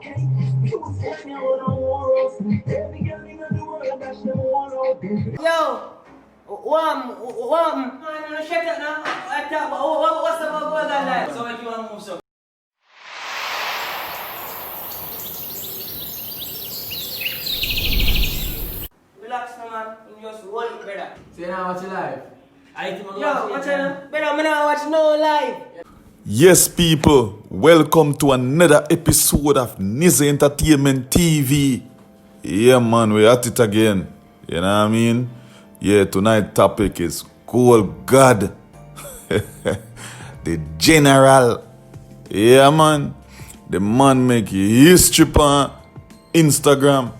Yo, man, shut up now. I talk about what's up about that life? So like you want to move so. Relax now, man. You just roll it better. So you now watch your live? Yo, watch it. Better, I'm not watch no live. Yes, people, welcome to another episode of Nizza Entertainment TV. Yeah, man, we're at it again. You know what I mean? Yeah, tonight's topic is GAD. The general. Yeah, man. The man make history on Instagram.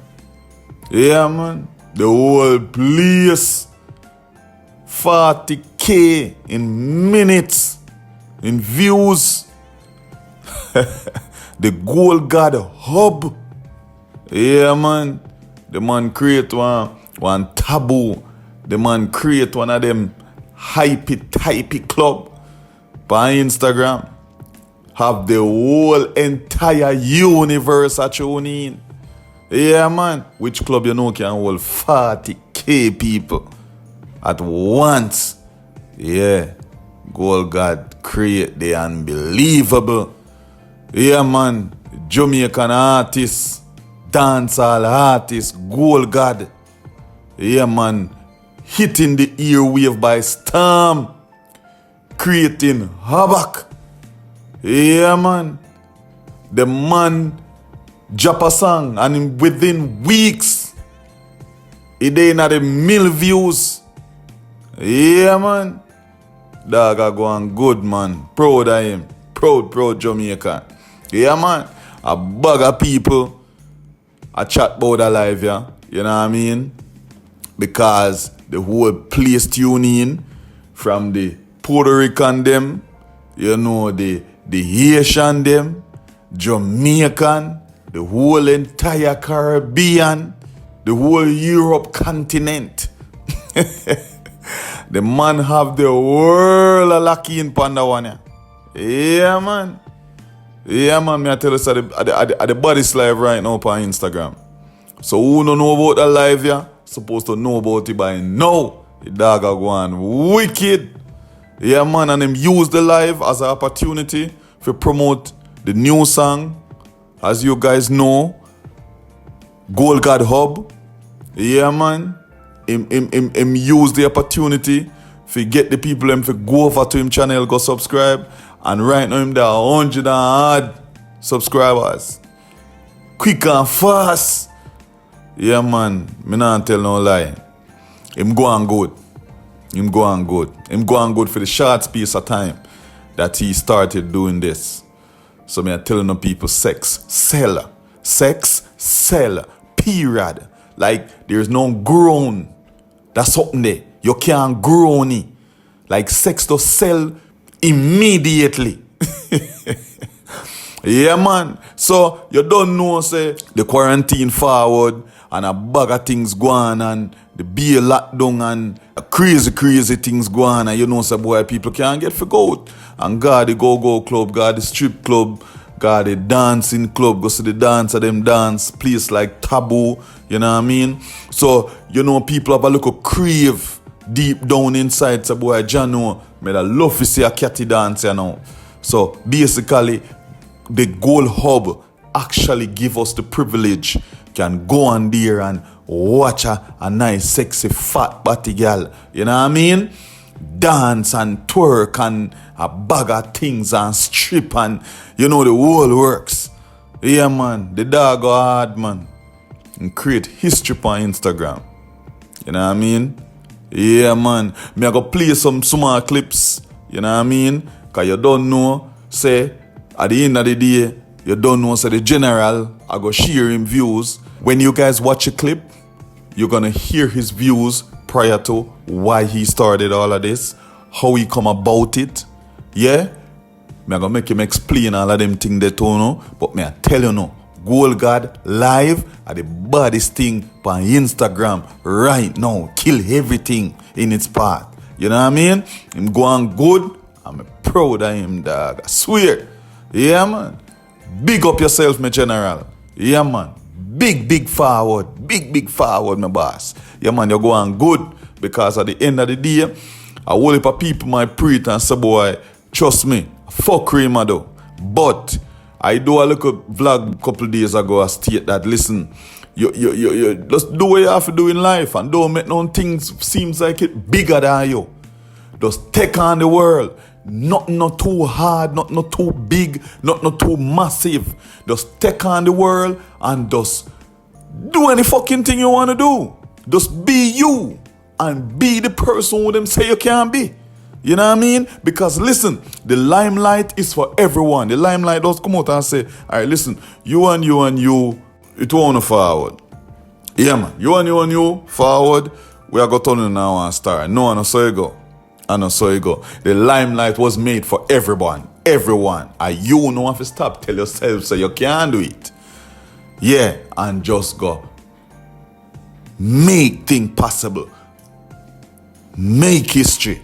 Yeah, man. The whole place. 40K in minutes. In views. The GAD hub. Yeah, man. The man create one taboo. The man create one of them hypey club on Instagram. Have the whole entire universe at tune in. Yeah, man. Which club you know can hold 40K people at once? Yeah. GAD create the unbelievable. Yeah, man. Jamaican artists, dancehall artists, GAD. Yeah, man. Hitting the airwave by storm. Creating havoc. Yeah, man. The man drop a song and within weeks, it ain't at a mil views. Yeah, man. Dog are going good, man. Proud of him. Proud Jamaican. Yeah, man. A bag of people a chat about the live, yeah. You know what I mean? Because the whole place tune in from the Puerto Rican them, you know, the Haitian them, Jamaican, the whole entire Caribbean, the whole Europe continent. The man have the world a lucky in Panda one. Yeah, man. Yeah, man. Me I tell us at the body's live right now on Instagram. So who don't know about the live, yeah? Supposed to know about it by now. The dog are going wicked. Yeah, man. And them use the live as an opportunity to promote the new song. As you guys know, GAD Hub. Yeah, man. Him use the opportunity to get the people to go over to him channel, go subscribe. And right now him there 100 and odd subscribers. Quick and fast. Yeah, man. Me not tell no lie. Him going good. Him going good for the short space of time that he started doing this. So me I telling the people sex sell. Period. Like there's no grown. That's something there. You can't grow on it. Like sex to sell immediately. Yeah, man. So you don't know, say, the quarantine forward and a bag of things go on and the beer lockdown and crazy things go on and you know, say, boy, people can't get for out. And God the go club, God the strip club, God the dancing club, go see the dancer, them dance, place like Taboo, you know what I mean? So, you know, people have a little crave deep down inside, so boy, Jano, me da love to see a catty dance, you know. So, basically, the GAD Hub actually give us the privilege, can go on there and watch a nice, sexy, fat body girl, you know what I mean? Dance and twerk and a bag of things and strip and you know the whole works. Yeah, man, the dog go hard, man, and create history on Instagram. You know what I mean? Yeah, man. Me I go play some small clips. You know what I mean? Cause you don't know, say at the end of the day, you don't know, say the general I go share him views. When you guys watch a clip, you're gonna hear his views prior to why he started all of this, how he come about it. Yeah? Me I gonna make him explain all of them things they don't know. But me I tell you no, GAD live at the baddest thing on Instagram right now. Kill everything in its path. You know what I mean? Him going good. I'm proud of him, dog. I swear. Yeah, man. Big up yourself, my general. Yeah, man. Big forward. Big forward, my boss. Yeah, man, you're going good. Because at the end of the day, a whole heap of people might pray it and say, boy, trust me, fuck him, I do. But I do a little vlog a couple days ago, I state that, listen, you just do what you have to do in life and don't make no things seems like it bigger than you. Just take on the world. Not too hard, not too big, not too massive. Just take on the world and just do any fucking thing you want to do. Just be you and be the person who them say you can be. You know what I mean? Because listen, the limelight is for everyone. The limelight does come out and say, all right, listen, you, it won't forward. Yeah, man. You, forward. We are going to turn it now and start. No, I know so you go. I know so you go. The limelight was made for everyone. Everyone. And you know have to stop. Tell yourself so you can do it. Yeah. And just go. Make things possible. Make history.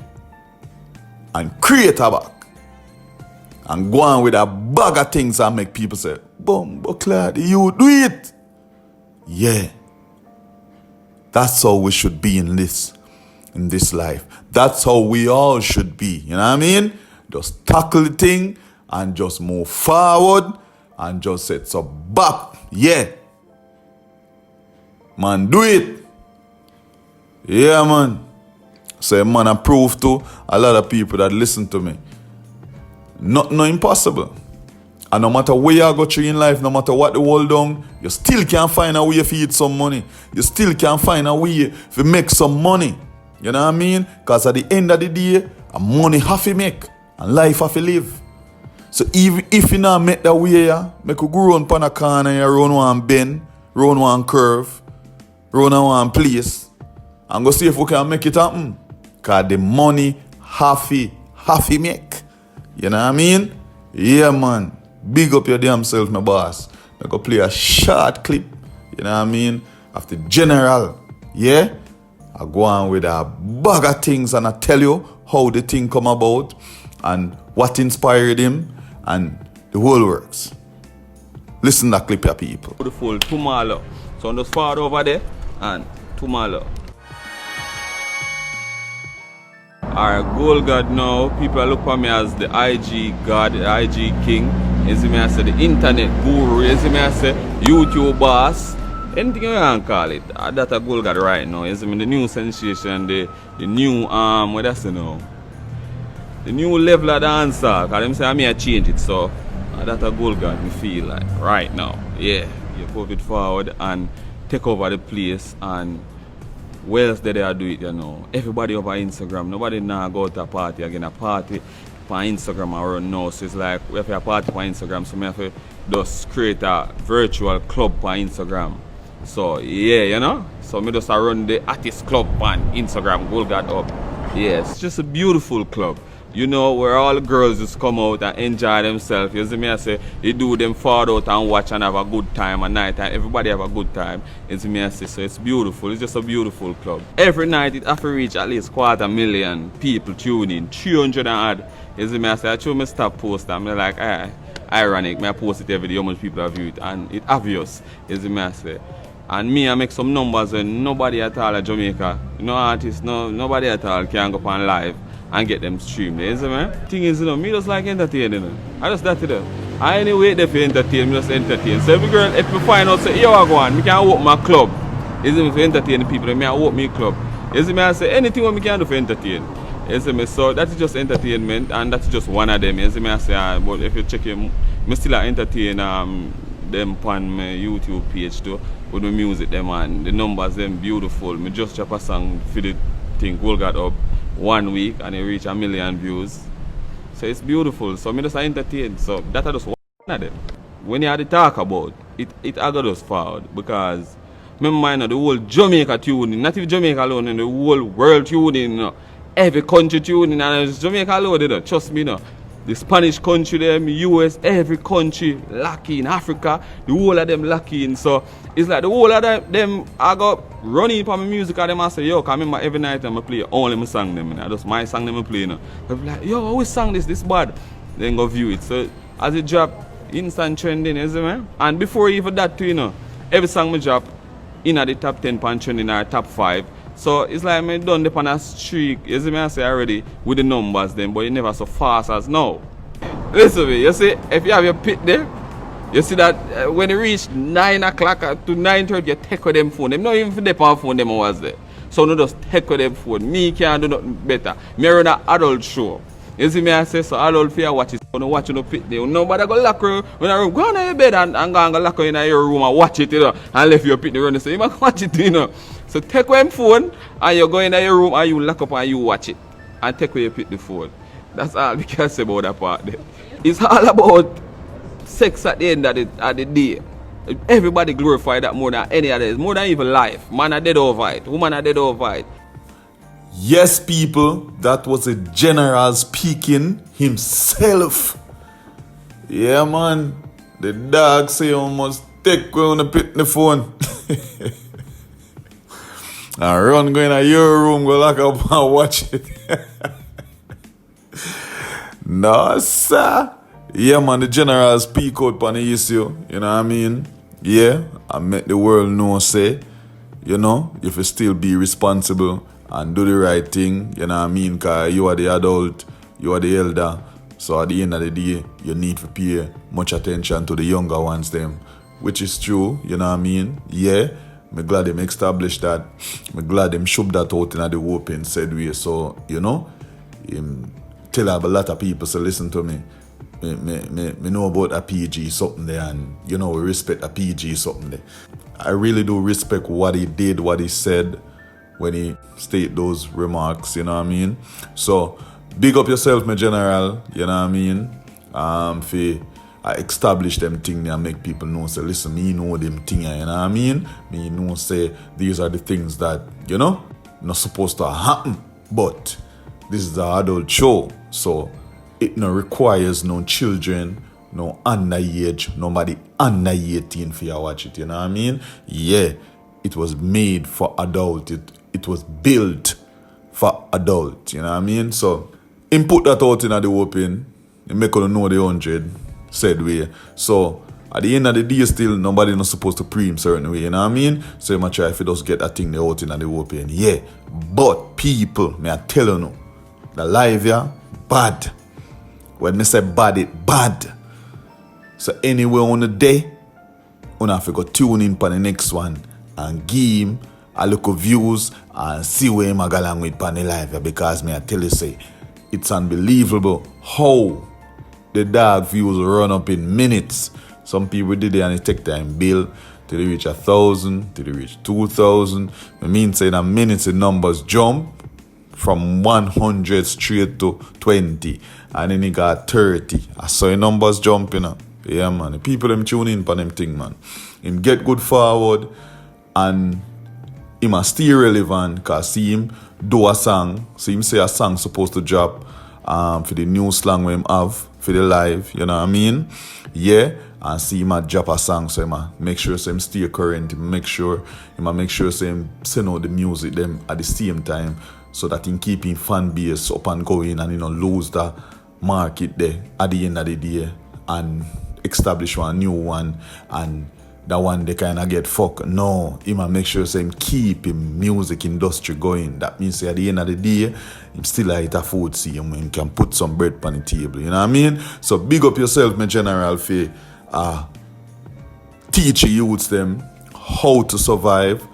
And create a back. And go on with a bag of things and make people say, boom, but Claude, you do it. Yeah. That's how we should be in this life. That's how we all should be. You know what I mean? Just tackle the thing and just move forward and just set so back. Yeah. Man, do it. Yeah, man. So, man, I prove to a lot of people that listen to me. Not impossible. And no matter where you go through in life, no matter what the world done, you still can find a way to eat some money. You still can find a way to make some money. You know what I mean? Because at the end of the day, money have to make and life have to live. So even if you not make that way, make you go run pan a corner, you run one bend, run one curve, run one place, and go see if we can make it happen. Because the money have to make. You know what I mean? Yeah, man. Big up your damn self, my boss. I go play a short clip. You know what I mean? Of the general. Yeah? I go on with a bag of things and I tell you how the thing come about and what inspired him and the whole works. Listen to that clip, ya people. Beautiful Tumalo. So I'm just far over there and Tumalo. Alright, Gold God now. People look for me as the IG God, the IG King. As me I say, the internet guru. As me I say, YouTube boss. Anything you can call it. That's a Gold God right now. As me the new sensation, the new what that's now. The new level of the answer. Because them say I may change it. So that's a Gold God me feel like right now. Yeah. You put it forward and take over the place and where else did they do it, you know? Everybody over Instagram. Nobody now go to a party again. A party on Instagram around now. So it's like we have a party on Instagram, so we have to just create a virtual club on Instagram. So yeah, you know? So me just run the artist club on Instagram, Gold God up. Yeah, it's just a beautiful club. You know, where all the girls just come out and enjoy themselves. You see me I say, they do them fall out and watch and have a good time at night time. Everybody have a good time. You see me I say, so it's beautiful. It's just a beautiful club. Every night it have to reach at least 250,000 people tuning, 300 and odd. You see me I say, I show me stop posting. I'm like, ironic, I post it every day, how much people have viewed it. And it's obvious, you see me I say. And me, I make some numbers when nobody at all at Jamaica, no artist, nobody at all can go on live and get them streamed. You see me? Thing is, you know, me just like entertaining. You know? I just that it. I ain't wait there for entertain, me just entertain. So every girl, if me find out, say, yo, I go on, me can open my club. You see me, for entertain the people, then me I open my club. You see me, I say, anything what me can do for entertain. You see me, so that is just entertainment, and that's just one of them. You see me, I say, but if you check him, me still entertain them on my YouTube page too, with my music them, and the numbers them beautiful. Me just drop a song for the thing, Gold God up 1 week, and it reach 1 million views. So it's beautiful. So me just entertain. So that is just one of them. When you had to talk about it, it got us forward because remember, you know, the whole Jamaica tuning, not even Jamaica alone, and the whole world tuning, you know, every country tuning, and it's Jamaica alone, you know, trust me, you know. The Spanish country, them, US, every country lucky in Africa, the whole of them lucky in. So it's like the whole of them I got running for my music and them I say, yo, I remember every night I play only my song them, you know. Just my song them I play, you know. I be like, yo, I always sang this bad. Then go view it. So as it drop, Instant trending, you see me? And before even that too, you know, every song me drop in at the top 10 pan trending or top 5. So it's like me done the pan a streak, you see me I say already, with the numbers then, but it never so fast as now. Listen to me, you see, if you have your pit there, you see that when you reach 9 o'clock to 9:30, you take with them phone. Them not even for the on phone them was there. So no just take with them phone. Me can't do nothing better. Me run an adult show. You see me I say so adult fear watch it. You watch no pit there. Nobody go lock her when I room. Go on your bed and go and lock her in your room and watch it, you know, and left your pit there run. So you must watch it, you know. So take with them phone and you go in your room and you lock up and you watch it. And take with your pit the phone. That's all we can say about that part there. It's all about sex at the end of the day. Everybody glorify that more than any other, more than even life. Man are dead over it, woman are dead over it. Yes, people, that was a general speaking himself. Yeah, man. The dog say you must take when you pick the phone. And run go in your room, go lock up and watch it. No, sir. Yeah, man, the general speak out on the issue, you know what I mean? Yeah, I make the world know, say, you know, if you still be responsible and do the right thing, you know what I mean? Because you are the adult, you are the elder, so at the end of the day, you need to pay much attention to the younger ones, them, which is true, you know what I mean? Yeah, I'm glad them established that. I'm glad them shoved that out in the open, said we, so, you know, tell a lot of people, so listen to me. Me know about a PG something there, and you know we respect a PG something there. I really do respect what he did, what he said when he state those remarks, you know what I mean? So big up yourself, my general, you know what I mean? I establish them thing and make people know, say listen, me know them thing, you know what I mean? Me know say these are the things that, you know, not supposed to happen, but this is an adult show, so it no requires no children, no underage, nobody under 18 for you watch it, you know what I mean? Yeah, it was made for adult, it was built for adult, you know what I mean? So, him put that out in the open, he make you know the 100, said way. So, at the end of the day still, nobody not supposed to pre him certain way, you know what I mean? So, you might try if you just get that thing out in the open, yeah. But, people, may I tell you no, the live here, bad. When me say bad, it bad. So anyway on the day, you have to go tune in for the next one and give him a look of views and see where him go along with for the live. Because me I tell you say, it's unbelievable how the dog views run up in minutes. Some people did it and it take time bill till they reach 1,000, till they reach 2,000. I mean say in minutes the numbers jump from 100 straight to 20. And then he got 30. I saw the numbers jumping up. Yeah, man. The people them tune in for them thing, man. Him get good forward and he must stay relevant because see him do a song. See him say a song supposed to drop for the new slang we him have for the live. You know what I mean? Yeah. And see him drop a song, so him make sure so him stay current. Make sure so him send out the music them at the same time so that him keep him fan base up and going and lose the market there at the end of the day and establish one new one and that one they kind of get fucked. No, he must make sure so him keep him music industry going. That means at the end of the day, him still eat a food see him when he can put some bread on the table. You know what I mean? So big up yourself, my general, for teach youths them how to survive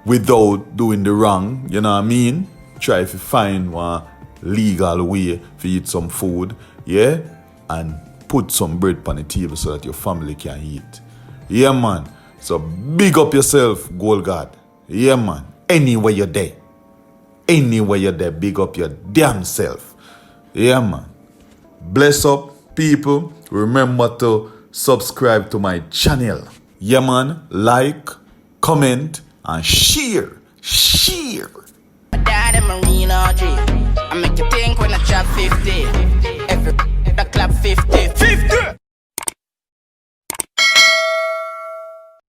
without doing the wrong. You know what I mean? Try to find one legal way to eat some food, yeah, and put some bread on the table so that your family can eat. Yeah, man. So big up yourself, Gold God. Yeah, man. Anywhere you're there, big up your damn self. Yeah, man. Bless up, people. Remember to subscribe to my channel. Yeah, man. Like, comment, and share. Dad and Marina G. I make you think when I drop 50. Every clap 50.